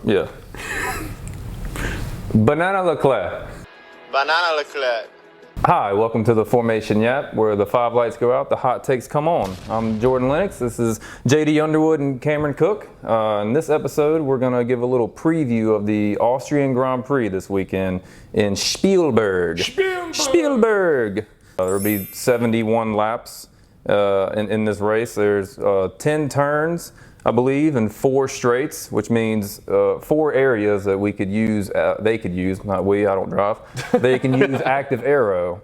Yeah. Banana Leclerc. Banana Leclerc. Hi, welcome to the Formation Yap, where the 5 lights go out, the hot takes come on. I'm Jordan Lennox. This is JD Underwood and Cameron Cooke. In this episode, we're going to give a little preview of the Austrian Grand Prix this weekend in Spielberg. Spielberg. There'll be 71 laps in this race. There's 10 turns, I believe, and 4 straights, which means 4 areas that we could use, they could use, not we, I don't drive. They can use active aero,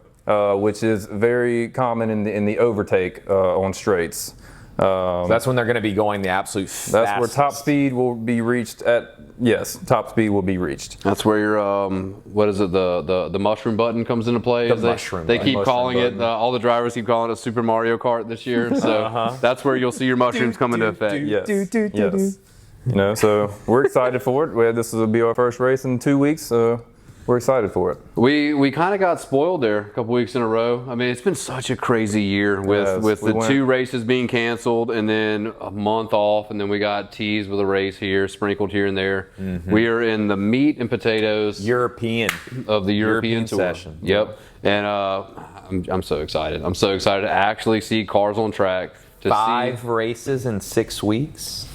which is very common in the overtake on straights. So that's when they're going to be going the absolute fastest. That's where top speed will be reached at. Yes, top speed will be reached. That's where your what is it? The mushroom button comes into play. They keep calling it. All the drivers keep calling it Super Mario Kart this year. So that's where you'll see your mushrooms come into effect. Yes. Yes. You know, so we're excited for it. This will be our first race in 2 weeks. So we're excited for it. We kind of got spoiled there a couple weeks in a row. I mean, it's been such a crazy year with the 2 races being canceled and then a month off, and then we got teased with a race here, sprinkled here and there. Mm-hmm. We are in the meat and potatoes of the European tour. Session. Yep, and I'm so excited. I'm so excited to actually see cars on track. 5 races in 6 weeks.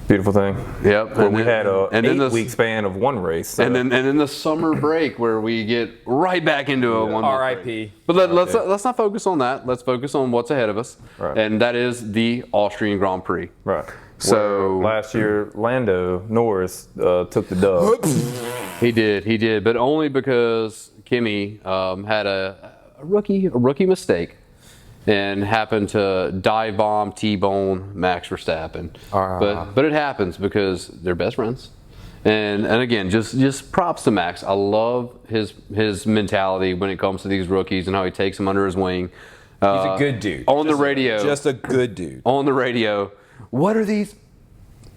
Beautiful thing. Yep. Where we had a 8-week span of 1 race. So. And then the summer break where we get right back into a 1 month RIP. break. But let's not focus on that. Let's focus on what's ahead of us. Right. And that is the Austrian Grand Prix. Right. So where last year Lando Norris took the dub. He did, but only because Kimi had a rookie mistake. And happened to dive bomb, T-bone Max Verstappen. But it happens because they're best friends. And again, just props to Max. I love his mentality when it comes to these rookies and how he takes them under his wing. He's a good dude. On the radio. Just a good dude. On the radio. What are these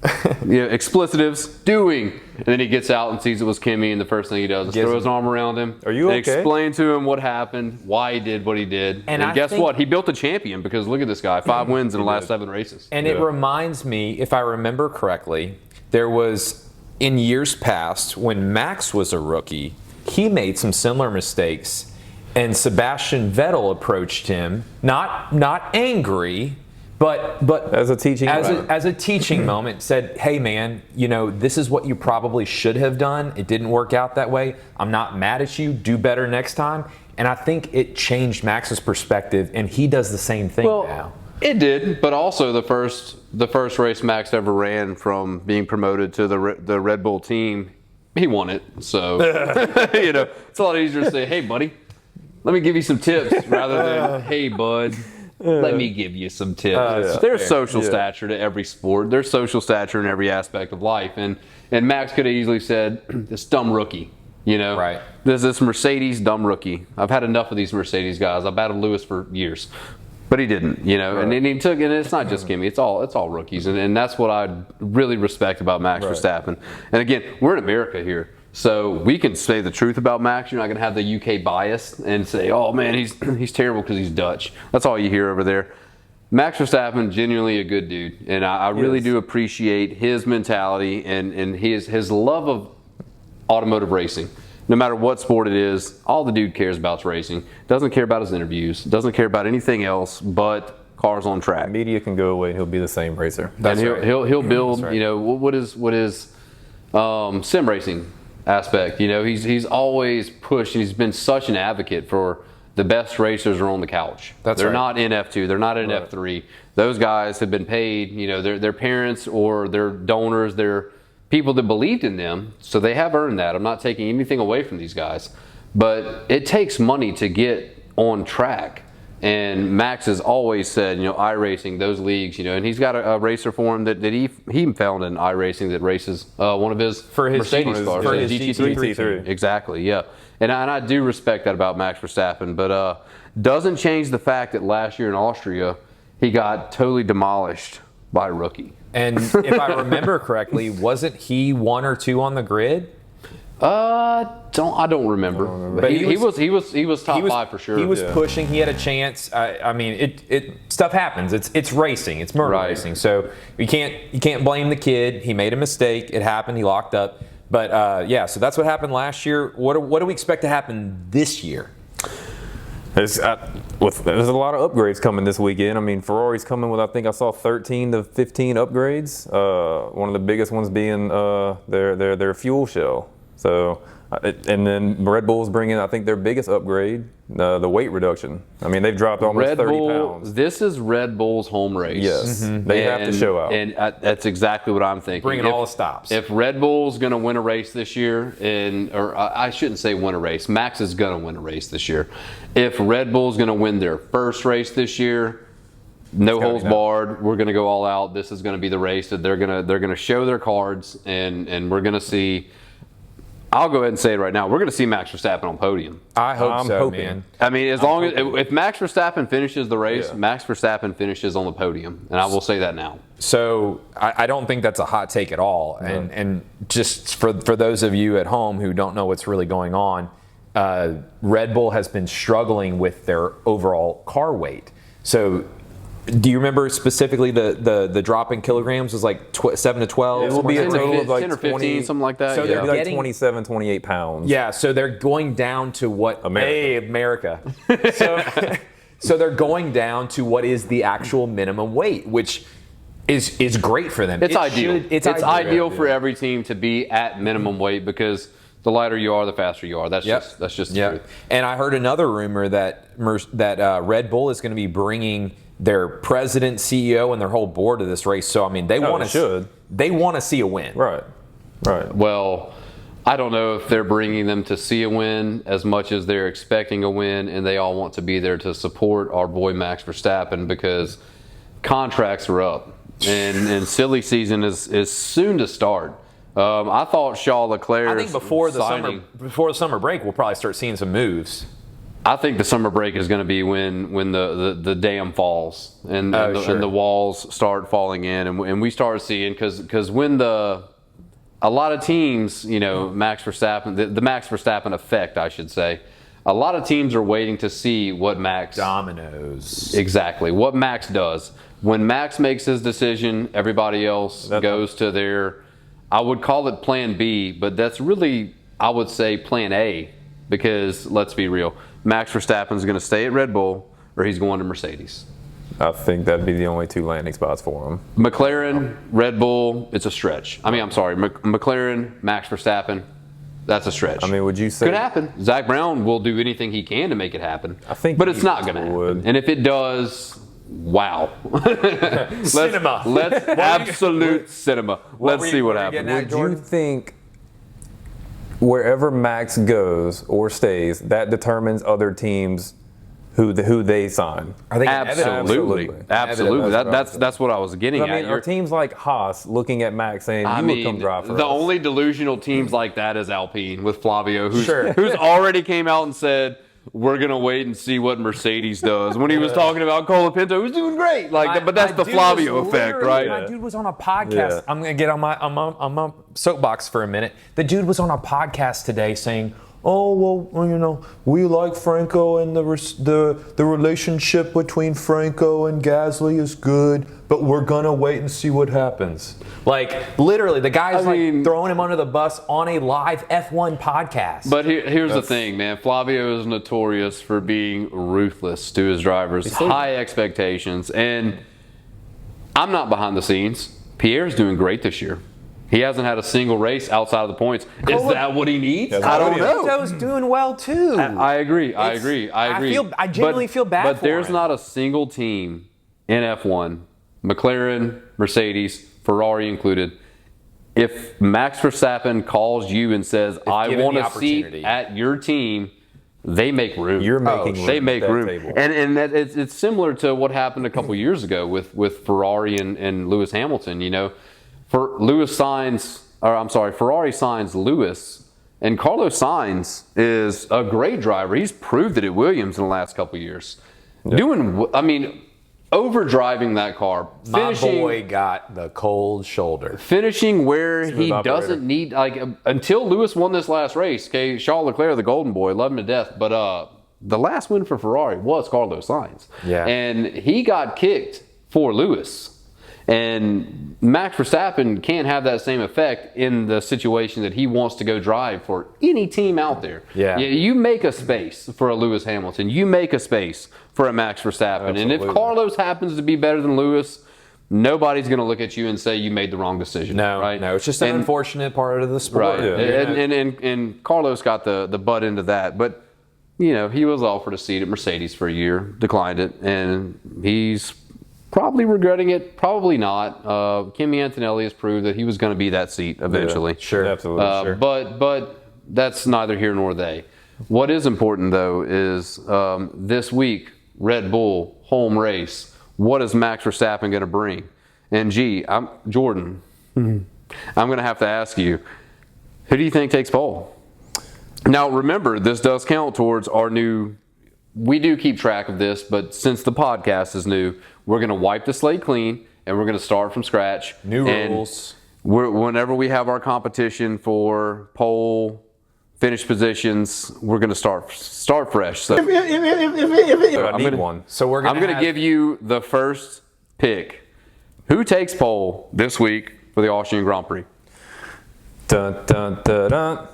explicitives doing? And then he gets out and sees it was Kimi, and the first thing he does is throw his arm around him. Are you okay? Explain to him what happened, why he did what he did. And guess what? He built a champion because look at this guy, 5 wins in the last 7 races. And it reminds me, if I remember correctly, there was, in years past, when Max was a rookie, he made some similar mistakes, and Sebastian Vettel approached him, not angry, but as a teaching moment, said, hey man, this is what you probably should have done. It didn't work out that way. I'm not mad at you. Do better next time. And I think it changed Max's perspective, and he does the same thing now. It did, but also the first race Max ever ran from being promoted to the Red Bull team, he won it. So it's a lot easier to say, hey buddy, let me give you some tips rather than hey bud. Let me give you some tips. There's social stature to every sport. There's social stature in every aspect of life. And Max could have easily said, this dumb rookie, Right. There's this Mercedes dumb rookie. I've had enough of these Mercedes guys. I battled Lewis for years. But he didn't, Right. And then he took, and it's not just Kimi, it's all rookies. And that's what I really respect about Max Verstappen. And again, we're in America here. So we can say the truth about Max. You're not going to have the UK bias and say, oh man, he's terrible because he's Dutch. That's all you hear over there. Max Verstappen, genuinely a good dude. And I really do appreciate his mentality and his love of automotive racing. No matter what sport it is, all the dude cares about is racing. Doesn't care about his interviews. Doesn't care about anything else but cars on track. Media can go away and he'll be the same racer. And he'll build, what is sim racing aspect. He's always pushed, and he's been such an advocate for the best racers are on the couch. They're not in F2, they're not in F3. Those guys have been paid, their parents or their donors, they're people that believed in them, so they have earned that. I'm not taking anything away from these guys, but it takes money to get on track. And Max has always said, iRacing, those leagues, and he's got a racer for him that he found in iRacing that races one of his Mercedes cars. For his GT3. Exactly, yeah. And I do respect that about Max Verstappen, but doesn't change the fact that last year in Austria, he got totally demolished by a rookie. And if I remember correctly, wasn't he 1 or 2 on the grid? I don't remember. But he was top 5 for sure. He was pushing. He had a chance. I mean, it stuff happens. It's racing. It's motor racing. So you can't blame the kid. He made a mistake. It happened. He locked up. But so that's what happened last year. What do we expect to happen this year? There's a lot of upgrades coming this weekend. I mean, Ferrari's coming with, I think I saw 13 to 15 upgrades. One of the biggest ones being their fuel shell. So, and then Red Bull's bringing, I think, their biggest upgrade, the weight reduction. I mean, they've dropped almost 30 pounds. This is Red Bull's home race. Yes, they have to show out. And that's exactly what I'm thinking. Bringing all the stops. If Red Bull's going to win a race this year, or I shouldn't say win a race, Max is going to win a race this year. If Red Bull's going to win their first race this year, no holds barred, we're going to go all out. This is going to be the race that they're going to show their cards, and we're going to see. I'll go ahead and say it right now. We're going to see Max Verstappen on podium. I hope I'm so, hoping. man. I mean, if Max Verstappen finishes the race, Max Verstappen finishes on the podium, and I will say that now. So I don't think that's a hot take at all. And just for those of you at home who don't know what's really going on, Red Bull has been struggling with their overall car weight. So do you remember specifically the drop in kilograms was like 7 to 12? It will be a total of like 10 or 15, 20, something like that. So They're they're like getting 27, 28 pounds. Yeah, so they're going down to what America. So they're going down to what is the actual minimum weight, which is great for them. It's ideal. It's ideal for every team to be at minimum weight because the lighter you are, the faster you are. That's just the truth. And I heard another rumor that Red Bull is going to be bringing their president, CEO, and their whole board to this race. So I mean, they want to see a win. Right. Well, I don't know if they're bringing them to see a win as much as they're expecting a win, and they all want to be there to support our boy Max Verstappen because contracts are up and silly season is soon to start. I thought Charles Leclerc. I think before the summer break, we'll probably start seeing some moves. I think the summer break is going to be when the dam falls and the walls start falling in and we start seeing because when a lot of teams, Max Verstappen, the Max Verstappen effect, I should say, a lot of teams are waiting to see what Max dominoes exactly what Max does. When Max makes his decision, everybody else goes to their. I would call it Plan B, but that's really I would say Plan A because let's be real. Max Verstappen is going to stay at Red Bull or he's going to Mercedes. I think that'd be the only 2 landing spots for him. McLaren, Red Bull, it's a stretch. McLaren, Max Verstappen, that's a stretch. I mean, would you say could happen? Zach Brown will do anything he can to make it happen. I think, but it's not going to happen. And if it does, wow! Cinema. Let's absolute cinema. Let's see what happens. Would you think wherever Max goes or stays, that determines other teams who they sign? I think absolutely. That's what I was getting at. I mean, are teams like Haas looking at Max saying, would come drive for us? The only delusional teams like that is Alpine with Flavio, who's already came out and said, we're going to wait and see what Mercedes does. When he was talking about Colapinto, he was doing great. But that's the Flavio effect, right? My dude was on a podcast. Yeah. I'm going to get on my soapbox for a minute. The dude was on a podcast today saying, oh, well, we like Franco and the relationship between Franco and Gasly is good, but we're going to wait and see what happens. Like, literally, the guy's throwing him under the bus on a live F1 podcast. But here's the thing, man. Flavio is notorious for being ruthless to his drivers, high expectations, and I'm not behind the scenes. Pierre's doing great this year. He hasn't had a single race outside of the points. Is that what he needs? I don't know. Colapinto's doing well too. I agree. I genuinely feel bad for him. But there's not a single team in F1, McLaren, Mercedes, Ferrari included. If Max Verstappen calls you and says, "I want a seat at your team," they make room. You're making room. They make room. And it's similar to what happened a couple years ago with Ferrari and Lewis Hamilton. Ferrari signs Lewis, and Carlos Sainz is a great driver. He's proved it at Williams in the last couple of years. Yep. overdriving that car. My boy got the cold shoulder. Finishing where he operator. doesn't need, like, until Lewis won this last race, okay, Charles Leclerc, the golden boy, love him to death, but the last win for Ferrari was Carlos Sainz. Yeah. And he got kicked for Lewis. And Max Verstappen can't have that same effect in the situation that he wants to go drive for any team out there. Yeah. You make a space for a Lewis Hamilton. You make a space for a Max Verstappen. And if Absolutely. Carlos happens to be better than Lewis, nobody's going to look at you and say you made the wrong decision. No, right? no, it's just an unfortunate part of the sport. Right. Yeah. And Carlos got the butt into that. But, you know, he was offered a seat at Mercedes for a year, declined it, and he's probably regretting it, probably not. Kimi Antonelli has proved that he was going to be that seat eventually. Sure. Absolutely. Sure. But that's neither here nor there. What is important, though, is this week, Red Bull, home race. What is Max Verstappen going to bring? And Jordan, I'm going to have to ask you, who do you think takes pole? Now, remember, this does count towards our new, we do keep track of this, but since the podcast is new, we're going to wipe the slate clean and we're going to start from scratch. New And rules. Whenever we have our competition for pole, finish positions, we're going to start fresh. So I need one. So we're I'm going to give you the first pick. Who takes pole this week for the Austrian Grand Prix? Dun, dun, dun, dun.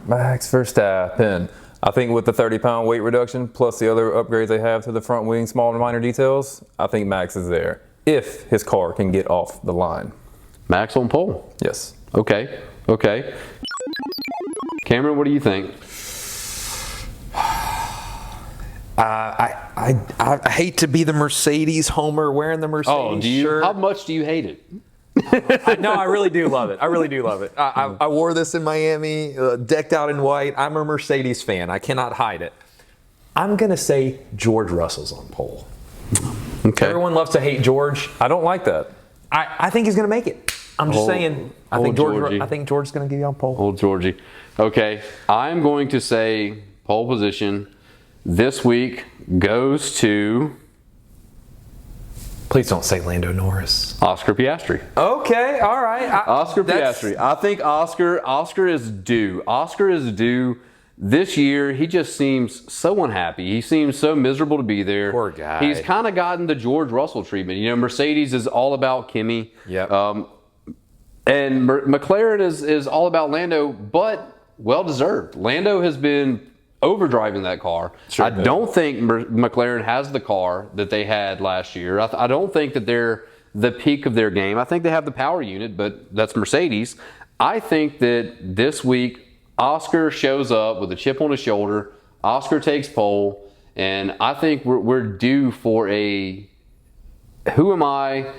Max Verstappen. I think with the 30-pound weight reduction plus the other upgrades they have to the front wing, small and minor details, I think Max is there if his car can get off the line. Max on pole. Yes. Okay. Cameron, what do you think? I hate to be the Mercedes homer wearing the Mercedes shirt. How much do you hate it? No, I really do love it. I really do love it. I wore this in Miami, decked out in white. I'm a Mercedes fan. I cannot hide it. I'm going to say George Russell's on pole. Okay. Everyone loves to hate George. I don't like that. I think he's going to make it. I'm just saying. I think Georgie. George's going to give you on pole. Old Georgie. Okay. I'm going to say pole position this week goes to Please don't say Lando Norris. Oscar Piastri. Okay, all right. Oscar Piastri. I think Oscar is due. Oscar is due this year. He just seems so unhappy. He seems so miserable to be there. Poor guy. He's kind of gotten the George Russell treatment. You know, Mercedes is all about Kimi. Yep. And McLaren is all about Lando, but well-deserved. Lando has been overdriving that car. Sure I don't think McLaren has the car that they had last year. I don't think that they're the peak of their game. I think they have the power unit, but that's Mercedes. I think that this week, Oscar shows up with a chip on his shoulder. Oscar takes pole, and I think we're due for a who am I?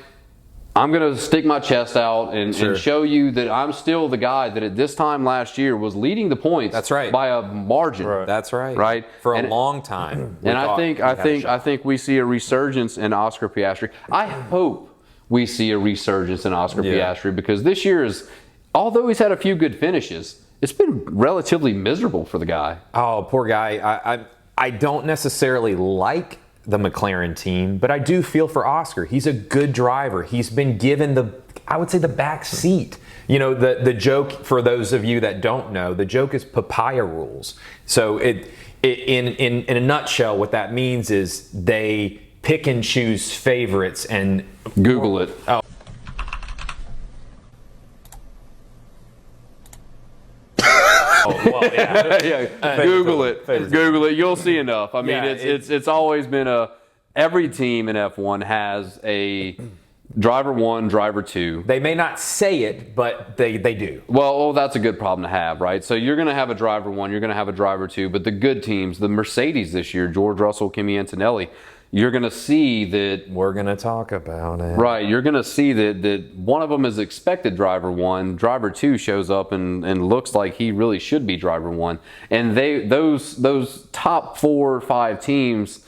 I'm going to stick my chest out and show you that I'm still the guy that at this time last year was leading the points. That's right. By a margin. Right. That's right. Right. For a long time. And I think we see a resurgence in Oscar Piastri. I hope we see a resurgence in Oscar Piastri because this year is, although he's had a few good finishes, it's been relatively miserable for the guy. Oh, poor guy. I don't necessarily like the McLaren team, but I do feel for Oscar. He's a good driver. He's been given the back seat. You know, the joke, for those of you that don't know, the joke is papaya rules. So in a nutshell, what that means is they pick and choose favorites and Google it. Oh. Well, yeah. Google it. Google it. You'll see enough. I mean, Yeah, it's always been every team in F1 has a driver one, driver two. They may not say it, but they do. Well, that's a good problem to have, right? So you're going to have a driver one, you're going to have a driver two, but the good teams, the Mercedes this year, George Russell, Kimi Antonelli, you're going to see that. We're going to talk about it. Right, you're going to see that one of them is expected driver one, driver two shows up and looks like he really should be driver one. And those top 4 or 5 teams,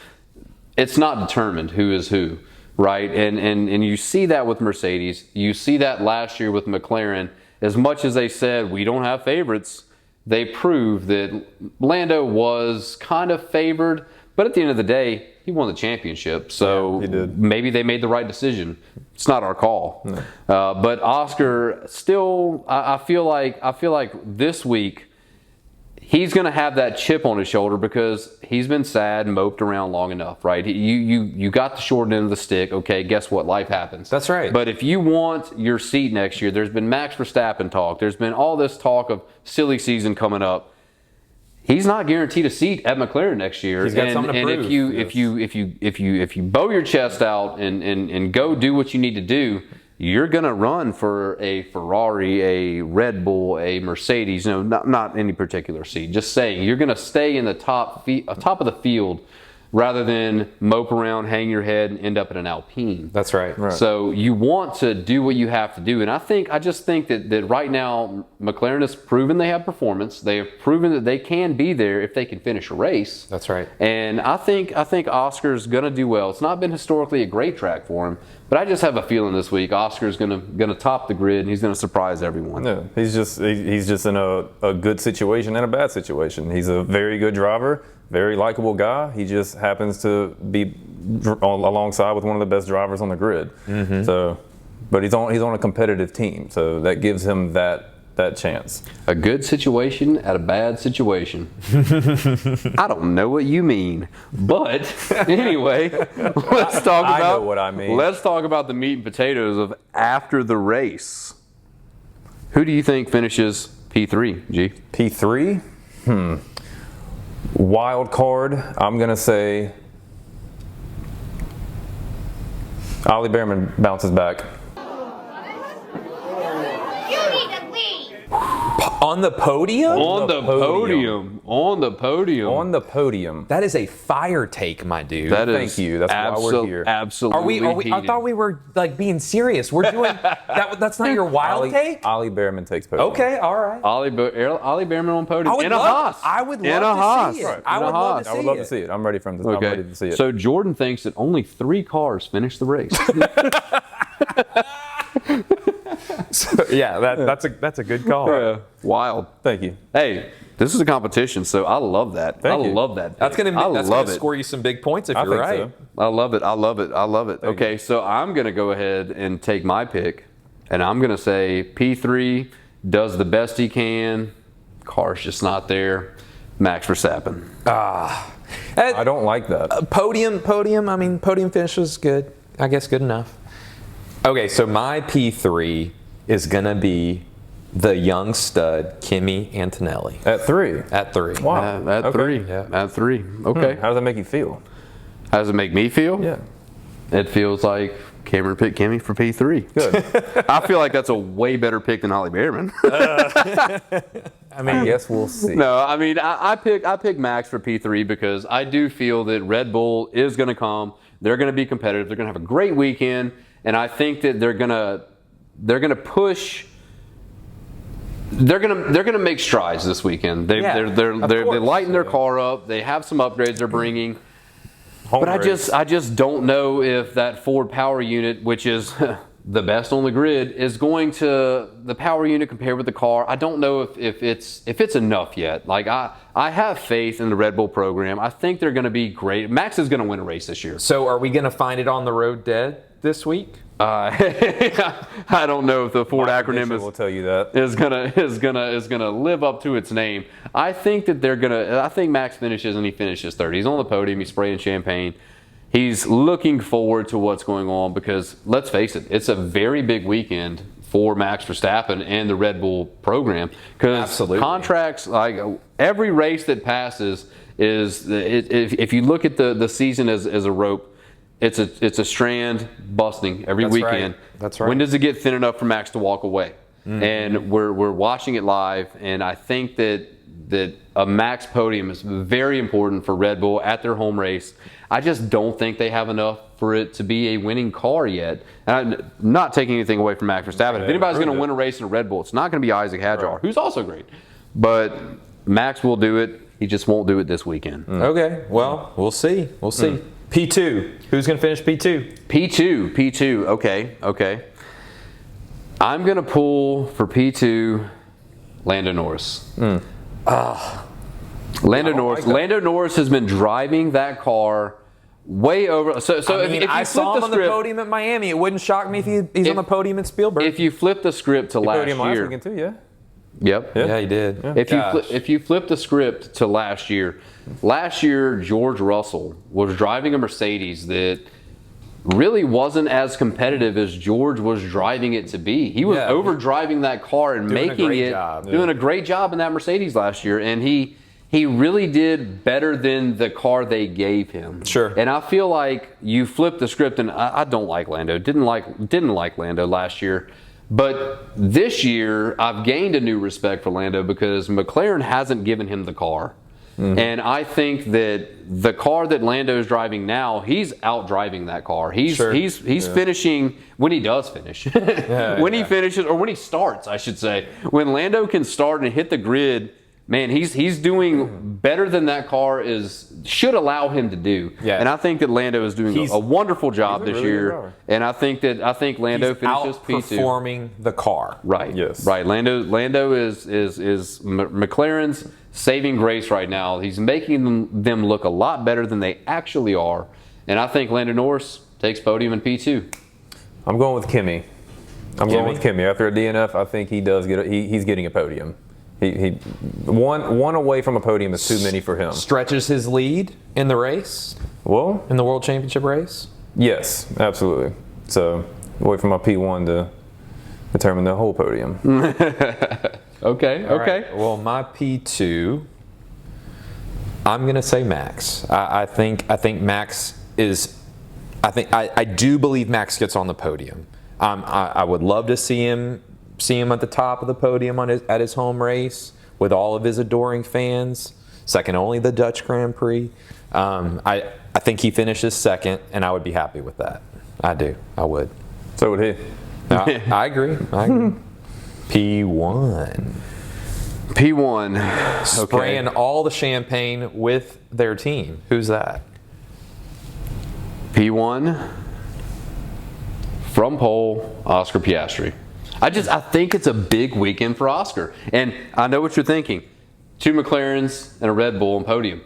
it's not determined who is who, right? And you see that with Mercedes. You see that last year with McLaren. As much as they said we don't have favorites, they proved that Lando was kind of favored, But at the end of the day, he won the championship, so he did. maybe they made the right decision. It's not our call. No. But Oscar, still, I feel like this week he's going to have that chip on his shoulder because he's been sad and moped around long enough, right? You got the short end of the stick. Okay, guess what? Life happens. That's right. But if you want your seat next year, there's been Max Verstappen talk. There's been all this talk of silly season coming up. He's not guaranteed a seat at McLaren next year. He's got something to prove. If you bow your chest out and go do what you need to do, you're going to run for a Ferrari, a Red Bull, a Mercedes, not any particular seat. Just saying, you're going to stay in the top of the field rather than mope around, hang your head, and end up at an Alpine. That's right. So you want to do what you have to do. And I just think that right now, McLaren has proven they have performance. They have proven that they can be there if they can finish a race. That's right. And I think Oscar's going to do well. It's not been historically a great track for him, but I just have a feeling this week Oscar's going to top the grid and he's going to surprise everyone. Yeah, he's just in a good situation and a bad situation. He's a very good driver, very likable guy. He just happens to be alongside with one of the best drivers on the grid. Mm-hmm. So, but he's on a competitive team, so that gives him that chance. A good situation at a bad situation. I don't know what you mean, but anyway, let's talk about. I know what I mean. Let's talk about the meat and potatoes of after the race. Who do you think finishes P3, G? P3? Wild card, I'm going to say Ollie Behrman bounces back. On the podium? On the podium. That is a fire take, my dude. Thank you. That's why we're here. Absolutely. Are we? I thought we were like being serious. We're doing that. That's not your wild take. Ollie Behrman takes podium. Okay, all right. Ollie Behrman on podium in a Haas. I would love to see it. Right. I would love to see it. I'm ready for him to. Okay. I'm ready to see it. So Jordan thinks that only 3 cars finished the race. So, yeah, that's a good call. Yeah. Wild. Thank you. Hey, this is a competition, so I love that. Thank you. Love that. That's gonna score you some big points if you're right. So. I love it. Okay, so I'm gonna go ahead and take my pick, and I'm gonna say P3 does the best he can. Car's just not there. Max Verstappen. I don't like that. Podium. I mean, podium finish was good. I guess good enough. Okay, so my P3 is gonna be the young stud Kimi Antonelli At 3. at 3. Wow. At Okay. 3. Yeah. At 3. Okay. How does that make you feel? How does it make me feel? Yeah. It feels like Cameron picked Kimi for P3. Good. I feel like that's a way better pick than Ollie Behrman. I guess we'll see. No, I mean I pick Max for P3 because I do feel that Red Bull is going to come. They're going to be competitive. They're going to have a great weekend, and I think that they're going to push. They're gonna make strides this weekend. They lighten their car up. They have some upgrades they're bringing. But I just don't know if that Ford power unit, which is the best on the grid, is going to the power unit compared with the car. I don't know if it's enough yet. Like I have faith in the Red Bull program. I think they're going to be great. Max is going to win a race this year. So are we going to find it on the road dead this week? I don't know if the Ford acronym will tell you that is gonna live up to its name. I think that I think Max finishes and he finishes third. He's on the podium. He's spraying champagne. He's looking forward to what's going on because let's face it, it's a very big weekend for Max Verstappen and the Red Bull program because contracts, like every race that passes if you look at the season as a rope. It's a strand busting every weekend. That's right. When does it get thin enough for Max to walk away? Mm-hmm. And we're watching it live, and I think that a Max podium is very important for Red Bull at their home race. I just don't think they have enough for it to be a winning car yet. And I'm not taking anything away from Max Verstappen. If anybody's going to win a race in a Red Bull, it's not going to be Isaac Hadjar, who's also great. But Max will do it. He just won't do it this weekend. Okay, well, we'll see. P2. Who's going to finish P2? P2. Okay. I'm going to pull for P2 Lando Norris. Lando Norris has been driving that car way over. So if you I saw him on the script, podium at Miami. It wouldn't shock me if he's on the podium at Spielberg. If you flip the script to last Podium last year, weekend too, yeah. yep. Yeah, he did. Yeah. If you flip the script to last year George Russell was driving a Mercedes that really wasn't as competitive as George was driving it to be. He was overdriving that car and doing a great job in that Mercedes last year, and he really did better than the car they gave him. Sure. And I feel like you flip the script, and I don't like Lando. Didn't like Lando last year. But this year, I've gained a new respect for Lando because McLaren hasn't given him the car. Mm-hmm. And I think that the car that Lando is driving now, he's out driving that car. He's finishing when he does finish. When he finishes, or when he starts, I should say. When Lando can start and hit the grid, man, he's doing better than that car should allow him to do. Yeah. And I think that Lando is doing a wonderful job this year. And I think Lando finishes P2. Outperforming the car. Right. Yes. Right. Lando is McLaren's saving grace right now. He's making them look a lot better than they actually are. And I think Lando Norris takes podium in P2. I'm going with Kimi. Going with Kimi. After a DNF, I think he does he's getting a podium. He one away from a podium is too many for him. Stretches his lead in the race? Well, in the World Championship race? Yes, absolutely. So, wait for my P1 to determine the whole podium. Okay. Right. Well, my P2, I'm going to say Max. I think Max is. I do believe Max gets on the podium. I would love to see him at the top of the podium at his home race with all of his adoring fans, second only the Dutch Grand Prix. I think he finishes second, and I would be happy with that. I do. I would. So would he. I agree. P1. Okay. Spraying all the champagne with their team. Who's that? P1 from pole, Oscar Piastri. I think it's a big weekend for Oscar. And I know what you're thinking. 2 McLarens and a Red Bull on podium.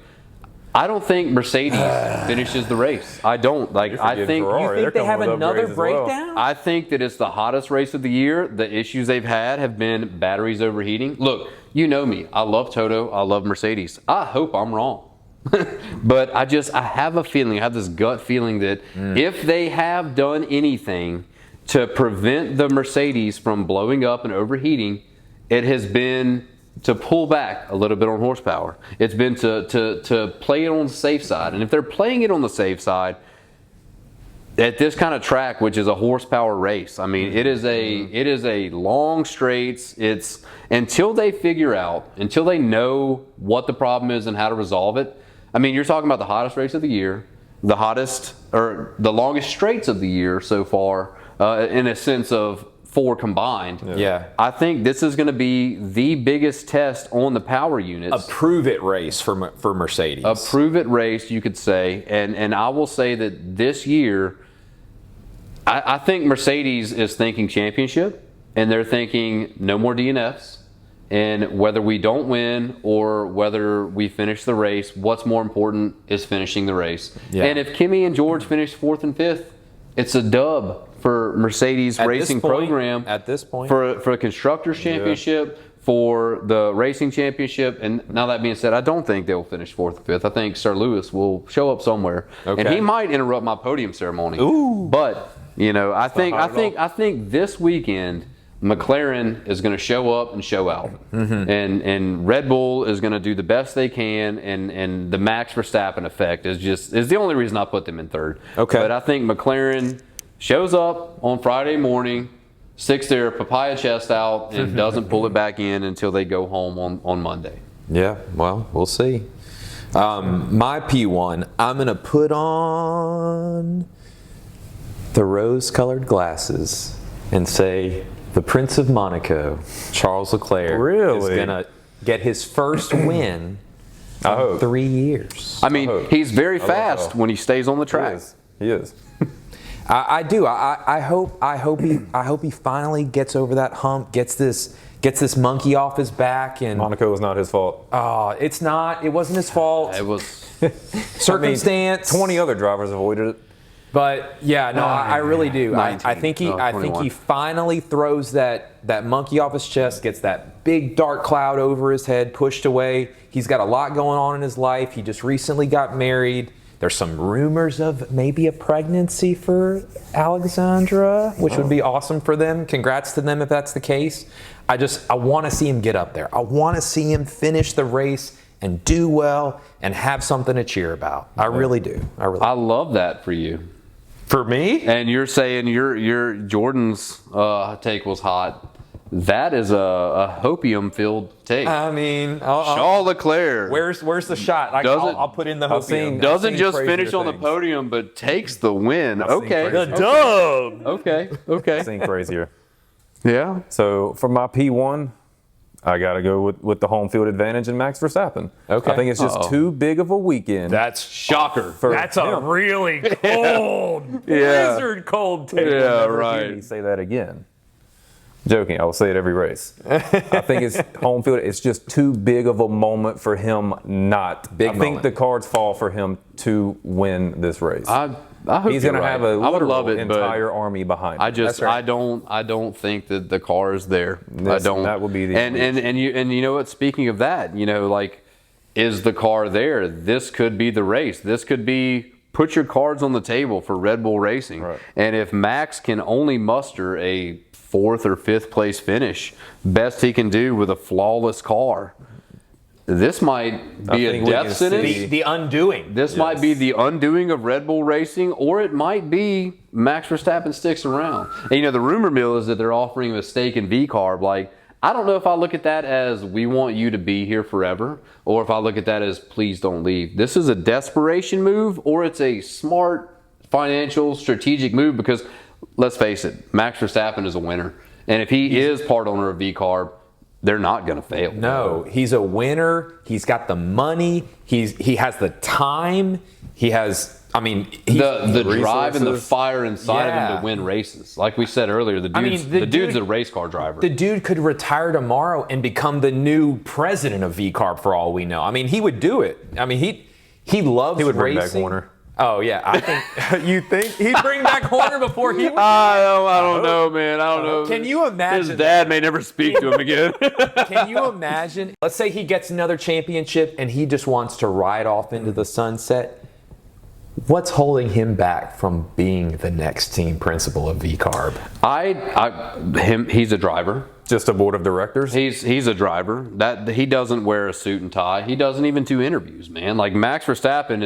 I don't think Mercedes finishes the race. I don't. I think Ferrari. You think they have another breakdown? Well. I think that it's the hottest race of the year. The issues they've had have been batteries overheating. Look, you know me. I love Toto. I love Mercedes. I hope I'm wrong. But I have a feeling, I have this gut feeling that if they have done anything to prevent the Mercedes from blowing up and overheating, it has been to pull back a little bit on horsepower. It's been to play it on the safe side. And if they're playing it on the safe side, at this kind of track, which is a horsepower race, I mean, it is a long straights. It's until they know what the problem is and how to resolve it. I mean, you're talking about the hottest race of the year, the longest straights of the year so far, in a sense of 4 combined. Yeah. I think this is going to be the biggest test on the power units. A prove-it race for Mercedes. A prove-it race, you could say. And I will say that this year, I think Mercedes is thinking championship, and they're thinking no more DNFs. And whether we don't win or whether we finish the race, what's more important is finishing the race. Yeah. And if Kimi and George finish 4th and 5th, it's a dub for Mercedes racing program. At this point. For a Constructors Championship, for the Racing Championship. And now that being said, I don't think they'll finish 4th or 5th. I think Sir Lewis will show up somewhere. Okay. And he might interrupt my podium ceremony. Ooh. But, I think this weekend, McLaren is going to show up and show out. Mm-hmm. And Red Bull is going to do the best they can, and the Max Verstappen effect is the only reason I put them in 3rd. Okay. But I think McLaren shows up on Friday morning, sticks their papaya chest out, and doesn't pull it back in until they go home on Monday. Yeah, well, we'll see. My P1, I'm going to put on the rose-colored glasses and say the Prince of Monaco, Charles Leclerc, is going to get his first win in 3 years. I mean, he's very fast when he stays on the track. He is. I do. I hope he finally gets over that hump, gets this gets this monkey off his back, and Monaco was not his fault. it's not. It wasn't his fault. It was. Circumstance. 20 other drivers avoided it. But yeah, no, I really do. I 19. think he, No, I think 21. he finally throws that monkey off his chest, gets that big dark cloud over his head, pushed away. He's got a lot going on in his life. He just recently got married. There's some rumors of maybe a pregnancy for Alexandra, which would be awesome for them. Congrats to them if that's the case. I want to see him get up there. I want to see him finish the race and do well and have something to cheer about. I really do. I love that for you. For me? And you're saying your Jordan's take was hot. That is a hopium-filled take. I mean, Charles Leclerc where's the shot? I'll put in the hopium. doesn't I've just seen finish crazier on the things. podium, but takes the win. seen Okay. crazier dub. Okay. Seen crazier. Yeah. So for my P1, I got to go with the home field advantage and Max Verstappen. Okay. I think it's just too big of a weekend. That's Shocker. for that's a him. really cold, Yeah. blizzard cold take. Yeah, Never hear me right. say that again. Joking, I will say it every race. I think it's home field. It's just too big of a moment for him not. Big I think moment. the cards fall for him to win this race. I hope He's you're going to right. have a I would literal love it, entire army behind him. I just That's right. I don't think that the car is there. I don't. That would be the and you know what? Speaking of that, like, is the car there? This could be the race. This could be put your cards on the table for Red Bull Racing. Right. And if Max can only muster a 4th or 5th place finish, best he can do with a flawless car, this might be a think we death can sentence. see- The undoing. This might be the undoing of Red Bull Racing, or it might be Max Verstappen sticks around. And the rumor mill is that they're offering him a stake in V-Carb. Like, I don't know if I look at that as we want you to be here forever, or if I look at that as please don't leave. This is a desperation move, or it's a smart financial strategic move, because let's face it, Max Verstappen is a winner. And if he is part owner of V-Carb, they're not going to fail. No, he's a winner. He's got the money. He has the time. He has. I mean, The drive and the resources. fire inside of him Yeah. to win races. Like we said earlier, the dude's a race car driver. The dude could retire tomorrow and become the new president of V-Carb for all we know. I mean, he would do it. I mean, he loves He would bring back racing. Horner. Oh yeah, I think you think he'd bring back Horner before he would. I don't know, man. I don't know. Can you imagine? His dad may never speak to him again. Can you imagine? Let's say he gets another championship and he just wants to ride off into the sunset. What's holding him back from being the next team principal of V-Carb? He's a driver. Just a board of directors. He's a driver. That he doesn't wear a suit and tie. He doesn't even do interviews, man. Like Max Verstappen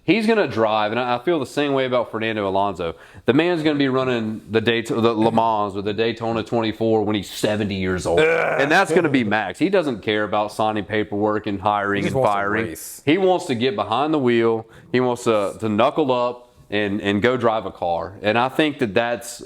he's gonna drive, and I feel the same way about Fernando Alonso. The man's gonna be running the Le Mans or the Daytona 24 when he's 70 years old, and that's gonna be Max. He doesn't care about signing paperwork and hiring and wants to firing. race. He wants to get behind the wheel. He wants to knuckle up and go drive a car. And I think that's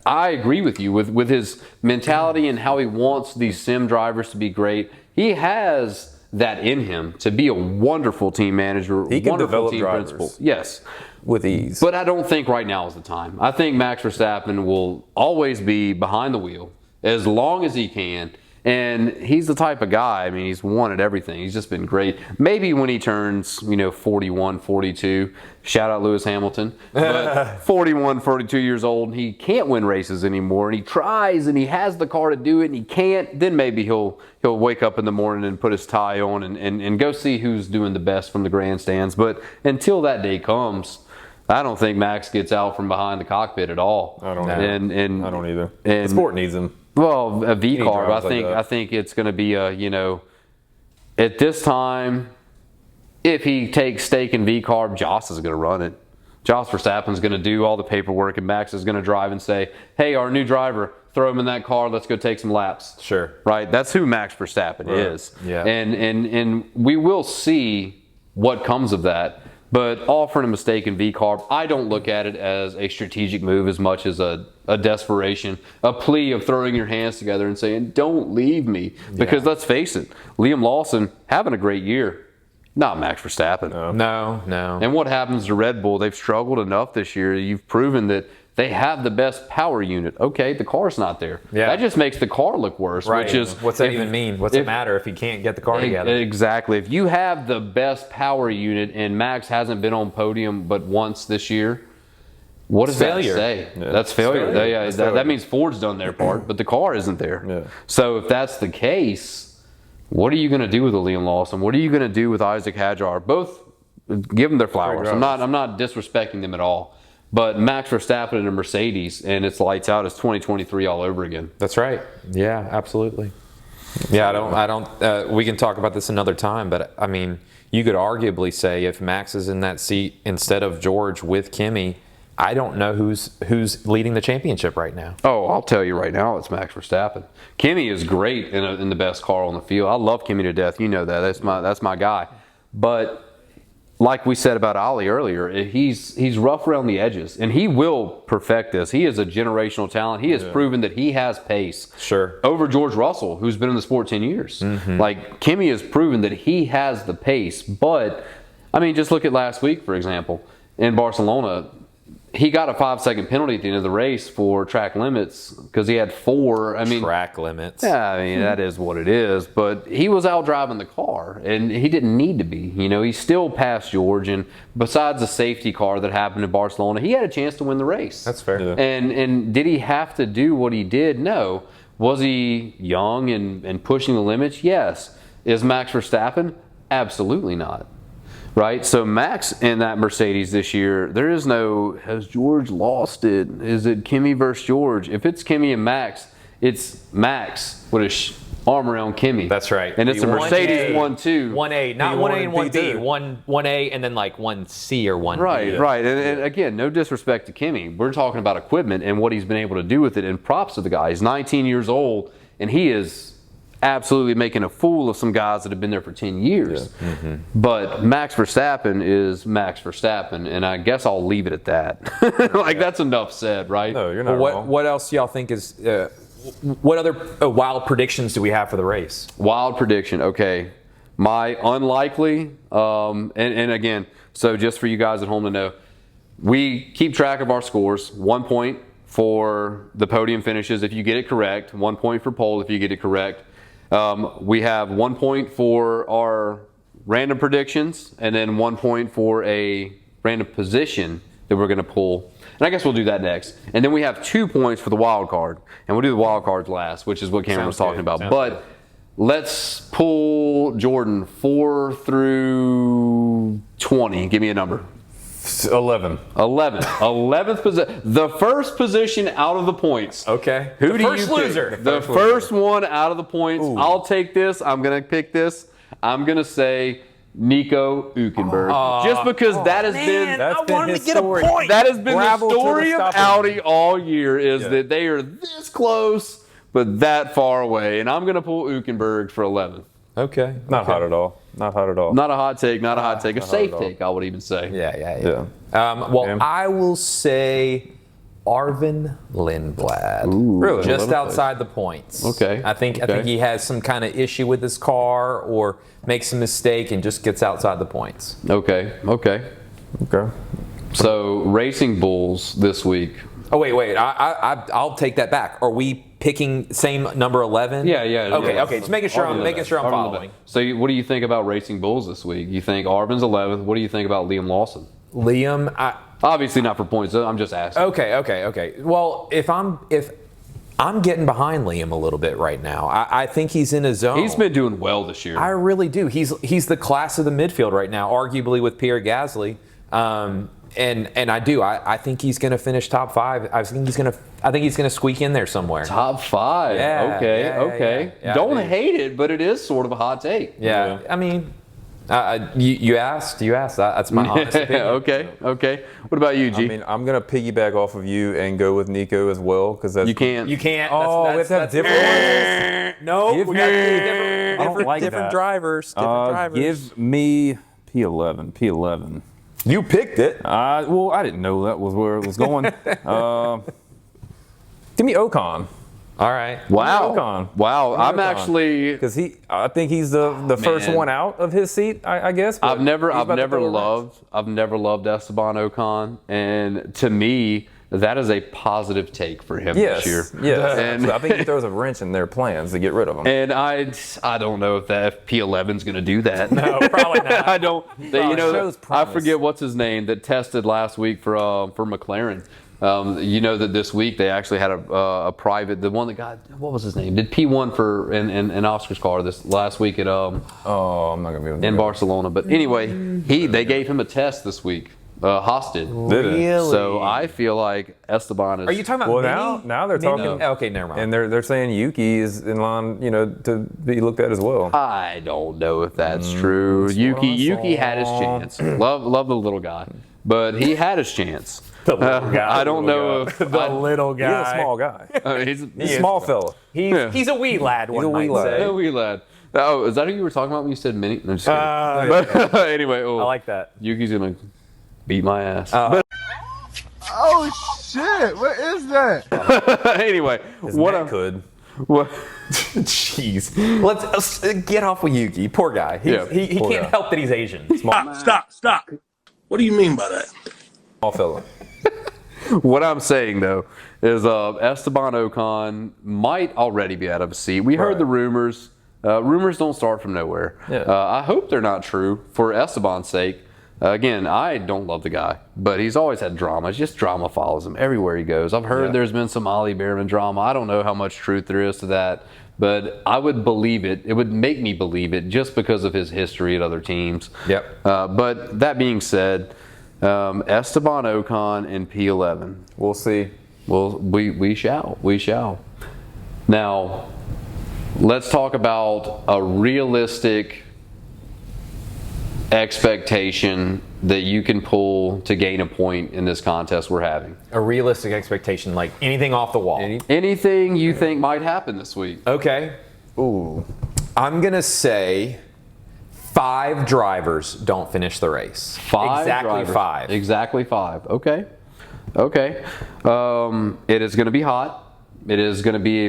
I agree with you with his mentality and how he wants these sim drivers to be great. He has that in him to be a wonderful team manager, He can wonderful develop team drivers. principal. Yes. With ease. But I don't think right now is the time. I think Max Verstappen will always be behind the wheel as long as he can. And he's the type of guy, I mean, he's won at everything. He's just been great. Maybe when he turns, 41, 42, shout out Lewis Hamilton, but 41, 42 years old, and he can't win races anymore, and he tries, and he has the car to do it, and he can't, then maybe he'll wake up in the morning and put his tie on and go see who's doing the best from the grandstands. But until that day comes, I don't think Max gets out from behind the cockpit at all. I don't And I don't either. and- the sport needs him. Well, a V carb. drivers like that. I think it's going to be a at this time, if he takes stake in V carb, Joss is going to run it. Joss Verstappen's going to do all the paperwork, and Max is going to drive and say, "Hey, our new driver, throw him in that car. Let's go take some laps." Sure. Right. That's who Max Verstappen is. Yeah. And we will see what comes of that. But offering a mistake in V-Carb, I don't look at it as a strategic move as much as a desperation, a plea of throwing your hands together and saying, don't leave me. Because let's face it, Liam Lawson having a great year, not Max Verstappen. No. And what happens to Red Bull? They've struggled enough this year. You've proven that they have the best power unit. Okay, the car's not there. Yeah. That just makes the car look worse. Right. Which is What's that even mean? What's it matter if he can't get the car together? Exactly. If you have the best power unit and Max hasn't been on podium but once this year, what does that say? Yeah. That's failure. That's failure. That means Ford's done their part, but the car isn't there. Yeah. So if that's the case, what are you going to do with Liam Lawson? What are you going to do with Isaac Hadjar? Both give them their flowers. I'm not disrespecting them at all. But Max Verstappen in a Mercedes and it's lights out is 2023 all over again. That's right. Yeah, absolutely. Yeah, I don't. We can talk about this another time, but I mean, you could arguably say if Max is in that seat instead of George with Kimi, I don't know who's leading the championship right now. Oh, I'll tell you right now, it's Max Verstappen. Kimi is great in the best car on the field. I love Kimi to death. You know that. That's my guy. But like we said about Ollie earlier, he's rough around the edges, and he will perfect this. He is a generational talent. He has proven that he has pace. Sure. Over George Russell, who's been in the sport 10 years. Mm-hmm. Like, Kimi has proven that he has the pace. But, I mean, just look at last week, for example. In Barcelona, he got a 5-second penalty at the end of the race for track limits because he had 4. I mean, Track limits. yeah, I mean, that is what it is. But he was out driving the car, and he didn't need to be. You know, he still passed George, and besides the safety car that happened in Barcelona, he had a chance to win the race. That's fair. Yeah. And did he have to do what he did? No. Was he young and pushing the limits? Yes. Is Max Verstappen? Absolutely not. Right? So Max in that Mercedes this year, there is no, has George lost it? Is it Kimi versus George? If it's Kimi and Max, it's Max with his arm around Kimi. That's right. And it's a Mercedes 1-2. 1A, not 1A and 1B. 1A and then like 1C or 1B. Right, right. And again, no disrespect to Kimi. We're talking about equipment and what he's been able to do with it, and props to the guy. He's 19 years old, and he is absolutely making a fool of some guys that have been there for 10 years. Yeah. Mm-hmm. But Max Verstappen is Max Verstappen, and I guess I'll leave it at that. Like, that's enough said, right? No, you're not wrong. What else do y'all think is, what other wild predictions do we have for the race? Wild prediction, okay. My unlikely, and again, so just for you guys at home to know, we keep track of our scores. 1 point for the podium finishes if you get it correct. 1 point for pole if you get it correct. We have 1 point for our random predictions, and then 1 point for a random position that we're going to pull. And I guess we'll do that next. And then we have 2 points for the wild card, and we'll do the wild cards last, which is what Cameron was talking about. But let's pull Jordan 4 through 20. Give me a number. 11. 11th position. The first position out of the points. Okay. Who The do first you pick? loser. The first one out of the points. Ooh. I'll take this. I'm going to pick this. I'm going to say Nico Hülkenberg. Just because that has been That's been his story. that has been the Gravel to the story of stopper. Audi all year is that they are this close but that far away. And I'm going to pull Hülkenberg for 11th. Okay. Not hot at all. Not hot at all. Not a hot take, not a hot take. A not hot safe at all. take, I would even say. Yeah. Yeah. Well, Cam? I will say Arvin Lindblad. Really? Just outside the points. Okay. I think he has some kind of issue with his car or makes a mistake and just gets outside the points. Okay. Okay. So, Racing Bulls this week. Oh wait. I'll take that back. Are we picking same number 11? Yeah. Okay. Just making sure I'm following. So, what do you think about Racing Bulls this week? You think Arvin's 11th. What do you think about Liam Lawson? Liam, Obviously not for points. I'm just asking. Okay. Well, if I'm getting behind Liam a little bit right now, I think he's in his zone. He's been doing well this year. I really do. He's the class of the midfield right now, arguably with Pierre Gasly. And I do. I think he's going to finish top 5. I think he's going to squeak in there somewhere. Top 5. Yeah, Okay. yeah, Don't I do. hate it, but it is sort of a hot take. Yeah. I mean, you asked. That's my honest opinion. Okay. What about you, G? I mean, I'm going to piggyback off of you and go with Nico as well because that's you can't. You can't. Oh, that's, we have to have different ones. No, Give we got to me- do I don't like different that. drivers. Different drivers. Give me P11. You picked it. Well, I didn't know that was where it was going. Give me Ocon. All right. Wow. Ocon. Wow. I'm Ocon. actually. Because I think he's the first Man. one out of his seat, I guess. but I've never he's about to throw a wrench. loved Esteban Ocon, and to me, that is a positive take for him Yes, this year. yes. And I think he throws a wrench in their plans to get rid of him. And I don't know if the FP11 is going to do that. No, probably not. I don't. You know, shows I promise. forget what's his name that tested last week for McLaren. You know that this week they actually had a private, the one that got, what was his name? Did P1 for in Oscar's car this last week at I'm not gonna be able to in do Barcelona. But anyway, they gave him a test this week. Haas did. Did it? Really? So I feel like Esteban is. Are you talking about Well, Mini? now they're Mini? talking. Okay, never mind. And they're saying Yuki is in line, to be looked at as well. I don't know if that's true. Yuki had his chance. Love the little guy, but he had his chance. The little guy. I don't know if the little He's guy. a small guy. he's He's a small fella. He's a wee lad, one a wee might lad. say. a wee lad. Oh, is that who you were talking about when you said mini? I'm just kidding. But anyway, I like that. Yuki's gonna beat my ass. Oh shit! What is that? Anyway, His what neck I'm could. what? Jeez. Let's get off with Yuki. Poor guy. Yeah, He poor can't guy. help that he's Asian. Stop! What do you mean by that? Small fella. What I'm saying though is Esteban Ocon might already be out of a seat. We heard Right. the rumors. Rumors don't start from nowhere. Yeah. I hope they're not true for Esteban's sake. Again, I don't love the guy, but he's always had drama. It's just drama follows him everywhere he goes. I've heard there's been some Ollie Behrman drama. I don't know how much truth there is to that, but I would believe it. It would make me believe it just because of his history at other teams. Yep. But that being said, Esteban Ocon in P11. We'll see. Well, we shall. Now, let's talk about a realistic expectation that you can pull to gain a point in this contest we're having. A realistic expectation, like anything off the wall. Anything you think might happen this week? Okay. Ooh. I'm going to say 5 drivers don't finish the race. Exactly drivers. 5. Exactly 5. Okay. It is going to be hot. It is going to be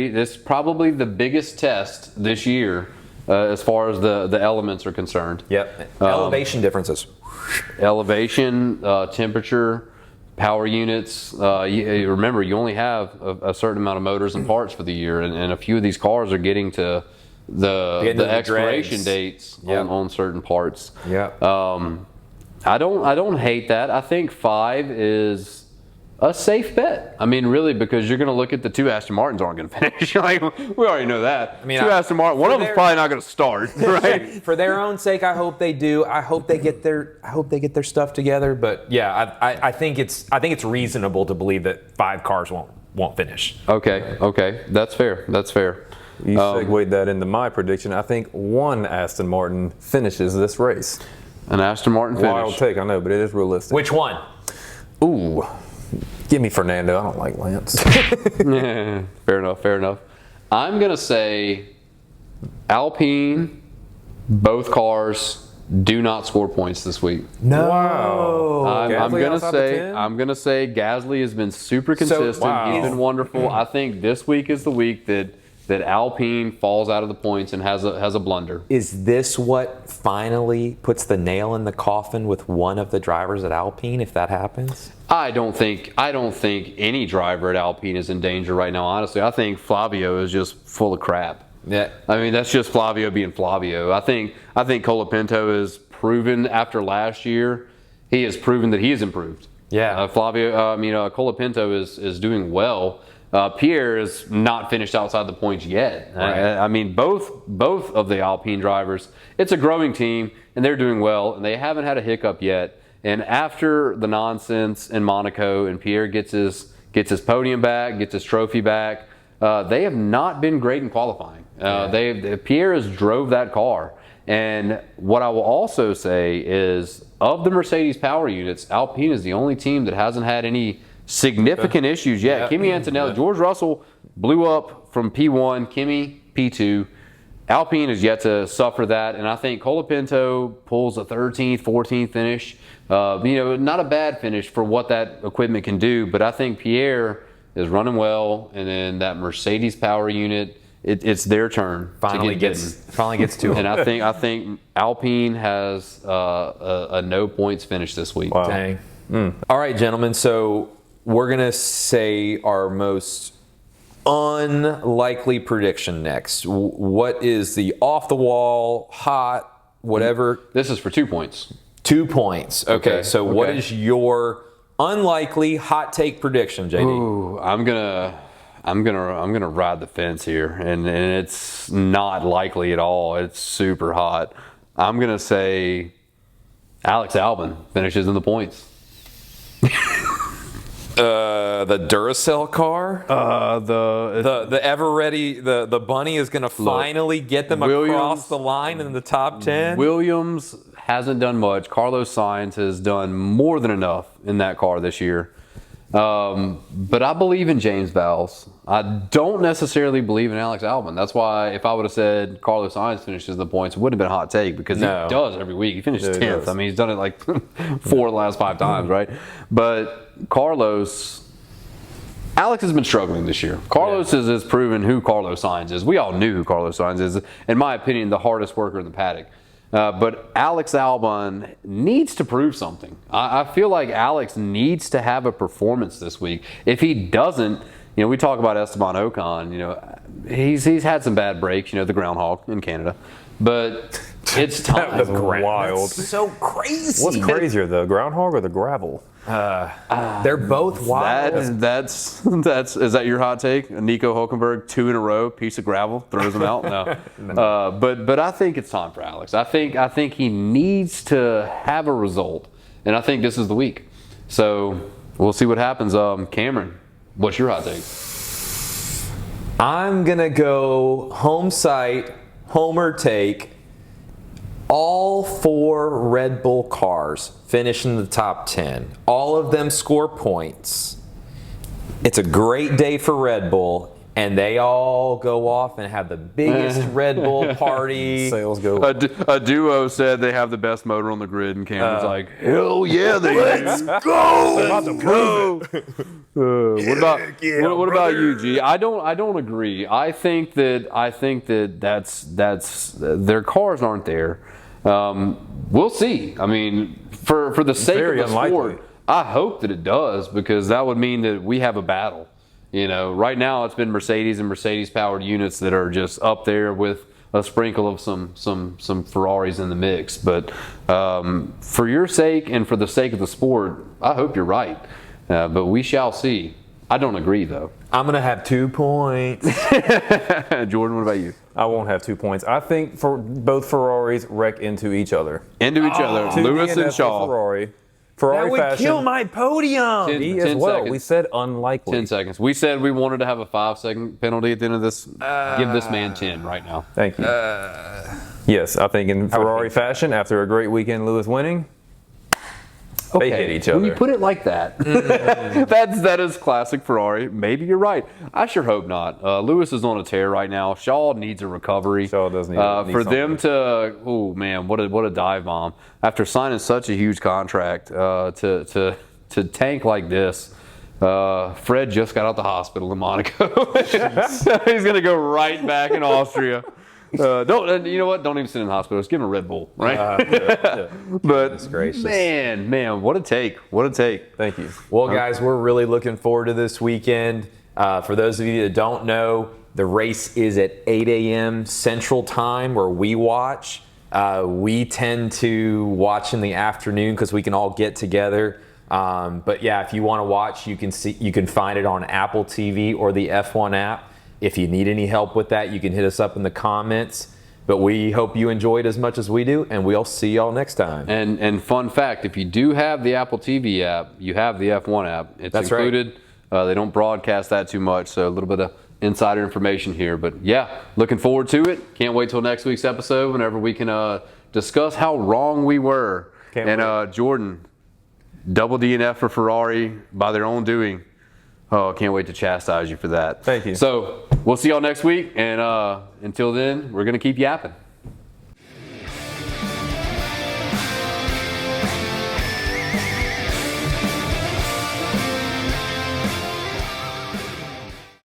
this is probably the biggest test this year as far as the elements are concerned. Yep. Elevation differences. Elevation, temperature, power units. You remember, you only have a certain amount of motors and parts for the year, and a few of these cars are getting to the expiration dregs. dates Yep. on certain parts. Yep. I don't hate that. I think 5 is a safe bet. I mean, really, because you're going to look at the 2 Aston Martins aren't going to finish. Like, we already know that. I mean, 2 Aston Martin, one for of them's their- probably not going to start, right? For their own sake, I hope they do. I hope they get their stuff together. But yeah, I think it's reasonable to believe that 5 cars won't finish. Okay, that's fair. You segued that into my prediction. I think 1 Aston Martin finishes this race. An Aston Martin finish. Wild take, I know, but it is realistic. Which one? Ooh. Give me Fernando. I don't like Lance. Fair enough. I'm going to say Alpine, both cars do not score points this week. No. Wow. I'm Gasly gonna outside the 10? say Gasly has been super consistent. wow. He's been wonderful. I think this week is the week that Alpine falls out of the points and has a blunder. Is this what finally puts the nail in the coffin with one of the drivers at Alpine if that happens? I don't think any driver at Alpine is in danger right now. Honestly, I think Flavio is just full of crap. Yeah. I mean, that's just Flavio being Flavio. I think Colapinto has proven after last year, he has proven that he has improved. Yeah. Colapinto is doing well. Pierre is not finished outside the points yet. Right. I mean, both of the Alpine drivers, it's a growing team, and they're doing well, and they haven't had a hiccup yet. And after the nonsense in Monaco, and Pierre gets his podium back, gets his trophy back, they have not been great in qualifying. Pierre has drove that car. And what I will also say is, of the Mercedes power units, Alpine is the only team that hasn't had any significant issues yet. Yeah. Kimi Antonelli, George Russell blew up from P1, Kimi P2. Alpine is yet to suffer that, and I think Colapinto pulls a 13th, 14th finish. Not a bad finish for what that equipment can do, but I think Pierre is running well, and then that Mercedes power unit, it's their turn. Finally to gets to and him. I think Alpine has a no points finish this week. Wow. Dang. All right, gentlemen. So we're going to say our most unlikely prediction next. What is the off-the-wall, hot, whatever? This is for 2 points. 2 points. Okay, so what is your unlikely hot take prediction, JD? Ooh, I'm gonna ride the fence here, and it's not likely at all. It's super hot. I'm gonna say Alex Albon finishes in the points. The Duracell car, the ever ready, the bunny is going to finally get them across the line in the top 10. Williams hasn't done much. Carlos Sainz has done more than enough in that car this year. But I believe in James Vowles. I don't necessarily believe in Alex Albon. That's why if I would have said Carlos Sainz finishes the points, it wouldn't have been a hot take because he does every week. He finishes 10th. I mean, he's done it like 4 of the last 5 times, right? But Alex has been struggling this year. Carlos has proven who Carlos Sainz is. We all knew who Carlos Sainz is. In my opinion, the hardest worker in the paddock. But Alex Albon needs to prove something. I feel like Alex needs to have a performance this week. If he doesn't, we talk about Esteban Ocon. He's had some bad breaks. The groundhog in Canada, but it's time. That was wild. That's so crazy. What's crazier, the groundhog or the gravel? They're both wild. Is that your hot take? Nico Hulkenberg 2 in a row, piece of gravel, throws him out. No, but I think it's time for Alex. I think he needs to have a result, and I think this is the week. So we'll see what happens. Cameron, what's your hot take? I'm gonna go home site, homer take. All 4 Red Bull cars finish in the top 10. All of them score points. It's a great day for Red Bull, and they all go off and have the biggest Red Bull party. Sales go. A duo said they have the best motor on the grid, and Cameron's like, hell yeah, they do. Let's go. What about you, G? I don't agree. I think that that's their cars aren't there. We'll see. I mean, for the sake of the sport, I hope that it does, because that would mean that we have a battle. Right now it's been Mercedes and Mercedes-powered units that are just up there with a sprinkle of some Ferraris in the mix. But for your sake and for the sake of the sport, I hope you're right. But we shall see. I don't agree, though. I'm going to have 2 points. Jordan, what about you? I won't have 2 points. I think for both Ferraris wreck into each other. Lewis and Shaw. Ferrari That would fashion. kill my podium. 10 We said unlikely. 10 seconds. We said we wanted to have a 5-second penalty at the end of this. Give this man 10 right now. Thank you. Yes, I think in Ferrari fashion, after a great weekend, Lewis winning, they hit each other. When you put it like that, that is classic Ferrari. Maybe you're right. I sure hope not. Lewis is on a tear right now. Shaw needs a recovery. Shaw does need for them something. to. Oh man, what a dive bomb! After signing such a huge contract to tank like this. Fred just got out the hospital in Monaco. He's gonna go right back in Austria. You know what? Don't even send him to the hospital. Just give him a Red Bull, right? But man, what a take! What a take! Thank you. Well, guys, we're really looking forward to this weekend. For those of you that don't know, the race is at 8 a.m. Central Time where we watch. We tend to watch in the afternoon because we can all get together. But yeah, if you want to watch, you can find it on Apple TV or the F1 app. If you need any help with that, you can hit us up in the comments. But we hope you enjoyed as much as we do, and we'll see y'all next time. And fun fact, if you do have the Apple TV app, you have the F1 app. It's That's included. Right. They don't broadcast that too much, so a little bit of insider information here. But yeah, looking forward to it. Can't wait till next week's episode whenever we can discuss how wrong we were. Jordan, double DNF for Ferrari by their own doing. Oh, can't wait to chastise you for that. Thank you. So we'll see y'all next week, and until then, we're going to keep yapping.